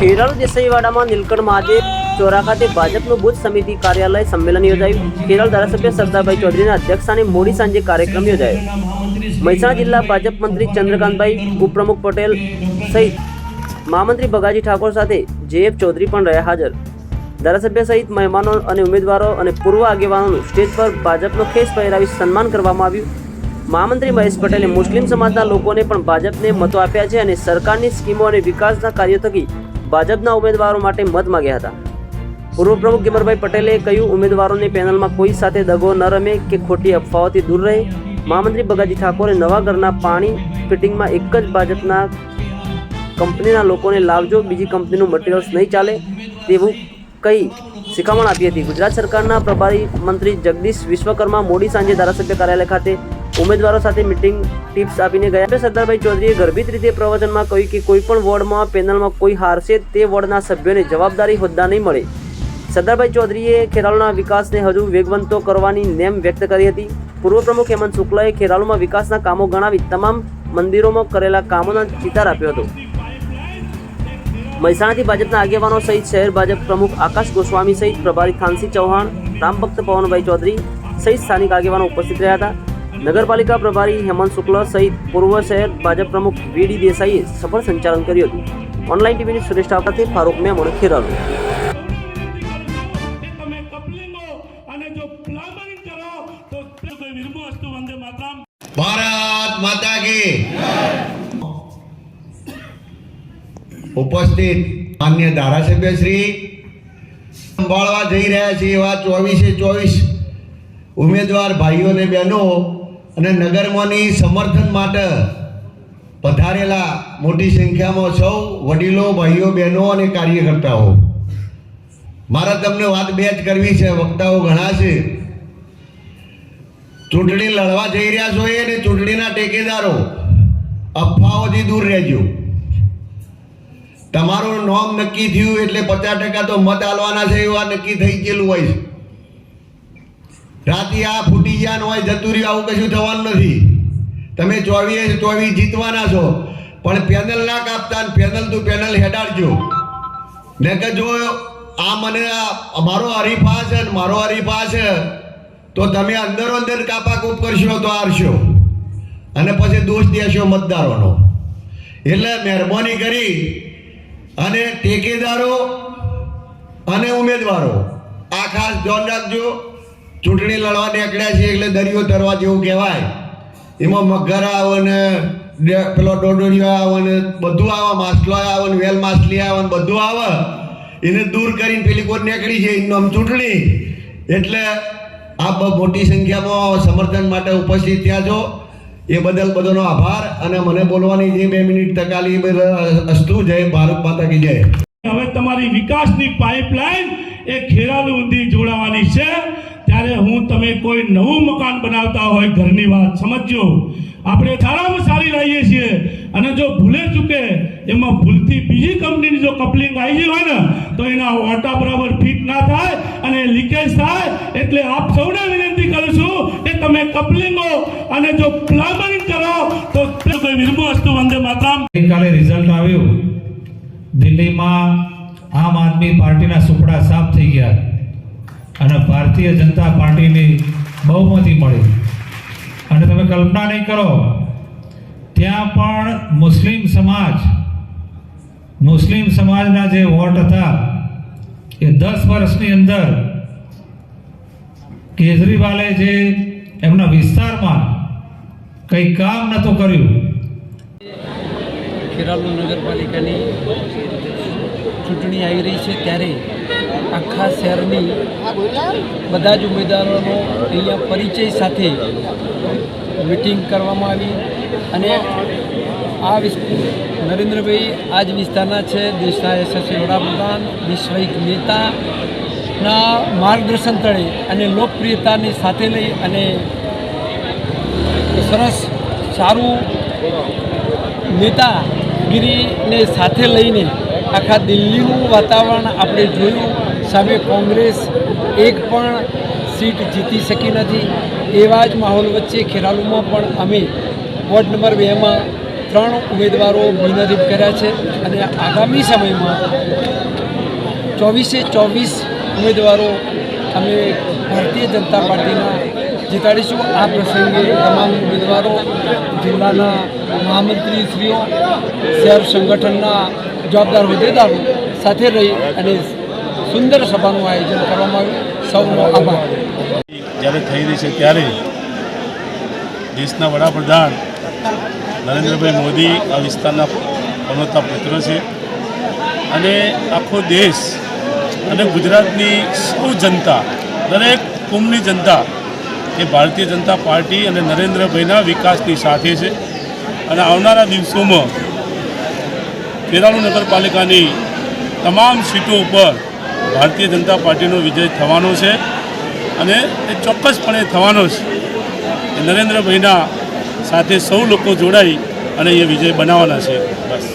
ખેરાલુ દેસાઈવાડામાં નીલકંઠ મહાદેવ ચોરા ખાતે ભાજપનું બુથ સમિતિ કાર્યાલય સંમેલન યોજાયું। ખેરાલુ ધારાસભ્ય સરદારભાઈ ચૌધરીના અધ્યક્ષસ્થાને મોડી સાંજે કાર્યક્રમ યોજાયો। મહેસાણા જિલ્લા ભાજપ મંત્રી ચંદ્રકાંતભાઈ, ઉપપ્રમુખ પટેલ સહિત મહામંત્રી ભગાજી ઠાકોર સાથે JF ચૌધરી પણ રહ્યા હાજર। ધારાસભ્ય સહિત મહેમાનો અને ઉમેદવારો અને પૂર્વ આગેવાનોનું સ્ટેજ પર ભાજપનો ખેસ પહેરાવી સન્માન કરવામાં આવ્યું। મહામંત્રી મહેશ પટેલે મુસ્લિમ સમાજના લોકોને પણ ભાજપને મતો આપ્યા છે અને સરકારની સ્કીમો અને વિકાસના કાર્યો થકી ભાજપના ઉમેદવારો માટે મત માંગ્યા હતા। પૂર્વ પ્રમુખ ગેમરભાઈ પટેલે કહ્યું, ઉમેદવારોની પેનલમાં કોઈ સાથે દગો ન રમે કે ખોટી અફવાઓથી દૂર રહે। મહામંત્રી ભગાજી ઠાકોરે નવા ઘરના પાણી ફિટિંગમાં એક જ ભાજપના કંપનીના લોકોને લાવજો, બીજી કંપનીનું મટીરિયલ્સ નહીં ચાલે તેવું કહી શિખામણ આપી હતી। ગુજરાત સરકારના પ્રભારી મંત્રી જગદીશ વિશ્વકર્મા મોડી સાંજે ધારાસભ્ય કાર્યાલય ખાતે ઉમેદવારો સાથે મીટિંગ ટિપ્સ આપીને ગયા। સરદારભાઈ ચૌધરીએ ગર્ભિત રીતે પ્રવચનમાં કહ્યું કે કોઈ પણ વોર્ડમાં પેનલમાં કોઈ હારશે તે વોર્ડના સભ્યોને જવાબદારી હોદ્દા નહીં મળે। સરદારભાઈ ચૌધરીએ ખેરાલુના વિકાસને હજુ વેગવંતો કરવાની નેમ વ્યક્ત કરી હતી। પૂર્વ પ્રમુખ હેમંત શુક્લાએ ખેરાલુમાં વિકાસના કામો ગણાવી તમામ મંદિરોમાં કરેલા કામોના ચિતાર આપ્યો હતો। મહેસાણાથી ભાજપના આગેવાનો સહિત શહેર ભાજપ પ્રમુખ આકાશ ગોસ્વામી સહિત પ્રભારી થાનસી ચૌહાણ, રામભક્ત પવનભાઈ ચૌધરી સહિત સ્થાનિક આગેવાનો ઉપસ્થિત રહ્યા હતા। નગરપાલિકા પ્રભારી હેમંત શુક્લ સહિત પૂર્વ શહેર ભાજપ પ્રમુખ VD દેસાઈએ સફળ સંચાલન કર્યું હતું। ઓનલાઈન ટીવીની સુરેશ ઠાકોરથી ફારૂક મેમણ, ખેરાલુ। ભારત માતા કી ઉપસ્થિત માન્ય ધારાસભ્ય શ્રી સંભાળવા જઈ રહ્યા છે એવા 24 ઉમેદવાર ભાઈઓ અને બહેનો અને નગરમાંની સમર્થન માટે પધારેલા મોટી સંખ્યામાં સૌ વડીલો, ભાઈઓ, બહેનો અને કાર્યકર્તાઓ, મારે તમને વાત બે જ કરવી છે, વક્તાઓ ઘણા છે। ચૂંટણી લડવા જઈ રહ્યા છો અને ચૂંટણીના ટેકેદારો અફવાઓથી દૂર રહેજો। તમારું નામ નક્કી થયું એટલે 50% તો મત આલવાના છે એવું આ નક્કી થઈ ગયેલું હોય છે। રાતે આ ફૂટી ગયા હોય જતું રહ્યું આવું કશું થવાનું નથી। તમે 24 જીતવાના છો, પણ પેનલ ના કાપતા, પેનલ તું પેનલ હેડાડજો ને કે જો આ મને અમારો હરીફા છે ને મારો હરીફા છે તો તમે અંદરો અંદર કાપાકૂપ કરશો તો હારશો અને પછી દોષ દેશો મતદારોનો। એટલે મહેરબાની કરી અને ટેકેદારો અને ઉમેદવારો આ ખાસ ધ્યાન રાખજો। ચૂંટણી લડવા નીકળ્યા છે એટલે દરિયો તરવા જેવું કહેવાય। એમાં મગર આવે ને પેલો ડોડોરિયો આવે ને બધું આવે, માછલો આવે ને વેલ માછલી આવે ને બધું આવે, એને દૂર કરીને પેલી કોઈ નીકળી છે એનું ચૂંટણી। એટલે આપ મોટી સંખ્યામાં સમર્થન માટે ઉપસ્થિત થયા છો એ બદલ બધાનો આભાર અને મને બોલવાની જે 2 મિનિટ તકાલી અસ્તુ। જય ભારત માતા કી જય। હવે તમારી વિકાસની પાઇપલાઇન એ ખેરાલુ ઊંધી જોડાવાની છે। ત્યારે હું તમે કોઈ નવું મકાન બનાવતા હોય ઘરની વાત સમજજો। આપણે સારામાં સારી રહીએ છીએ અને જો ભૂલે ચૂકે એમાં ભૂલથી બીજી કંપનીની જો કપલિંગ આવી ગઈ હોય ને તો એના ઓટા બરાબર ફિટ ના થાય અને લીકેજ થાય। એટલે આપ સૌને વિનંતી કરું છું કે તમે કપલિંગો અને જો પ્લમ્બિંગ કરો તો કોઈ વિરમો અસ્તુ વંદે માતરમ। ગઈકાલે રિઝલ્ટ આવ્યું, દિલ્હીમાં આમ આદમી પાર્ટીના સુપડા સાફ થઈ ગયા અને ભારતીય જનતા પાર્ટીની બહુમતી મળી। અને તમે કલ્પના નહીં કરો, ત્યાં પણ મુસ્લિમ સમાજના જે વોટ હતા એ 10 વર્ષની અંદર કેજરીવાલે જે એમના વિસ્તારમાં કંઈ કામ નહોતું કર્યું। ખેરાલુ નગરપાલિકાની ચૂંટણી આવી રહી છે ત્યારે આખા શહેરની બધા જ ઉમેદવારોનો અહીંયા પરિચય સાથે મિટિંગ કરવામાં આવી અને આ નરેન્દ્રભાઈ આ જ વિસ્તારના છે, દેશના યશસ્વી વડાપ્રધાન, વિશ્વિક નેતાના માર્ગદર્શન તળે અને લોકપ્રિયતાની સાથે લઈ અને સરસ સારું નેતાગીરીને સાથે લઈને આખા દિલ્હીનું વાતાવરણ આપણે જોયું। સામે કોંગ્રેસ એક પણ સીટ જીતી શકી નથી। એવા જ માહોલ વચ્ચે ખેરાલુમાં પણ અમે વોર્ડ નંબર 2 માં 3 ઉમેદવારો બિનહરીફ કર્યા છે અને આગામી સમયમાં 24 ઉમેદવારો અમે ભારતીય જનતા પાર્ટીના જીતાડીશું. આ પ્રસંગે તમામ ઉમેદવારો, જિલ્લાના મહામંત્રીશ્રીઓ, શહેર સંગઠનના જવાબદાર હોદ્દેદારો સાથે રહી અને સુંદર સભાનું આયોજન કરવામાં આવ્યું. સૌનો આભાર. જ્યારે થઈ રહી છે ત્યારે દેશના વડાપ્રધાન નરેન્દ્રભાઈ મોદી આ વિસ્તારના પનોતા પુત્ર છે અને આખો દેશ અને ગુજરાતની સૌ જનતા, દરેક કુમની જનતા એ ભારતીય જનતા પાર્ટી અને નરેન્દ્રભાઈના વિકાસની સાથે છે. અને આવનારા દિવસોમાં ખેરાલુ નગરપાલિકાની તમામ સીટો ઉપર ભારતીય જનતા પાર્ટીનો વિજય થવાનો છે અને એ ચોક્કસપણે થવાનો છે. નરેન્દ્રભાઈના સાથે સૌ લોકો જોડાઈ અને એ વિજય બનાવવાના છે. બસ.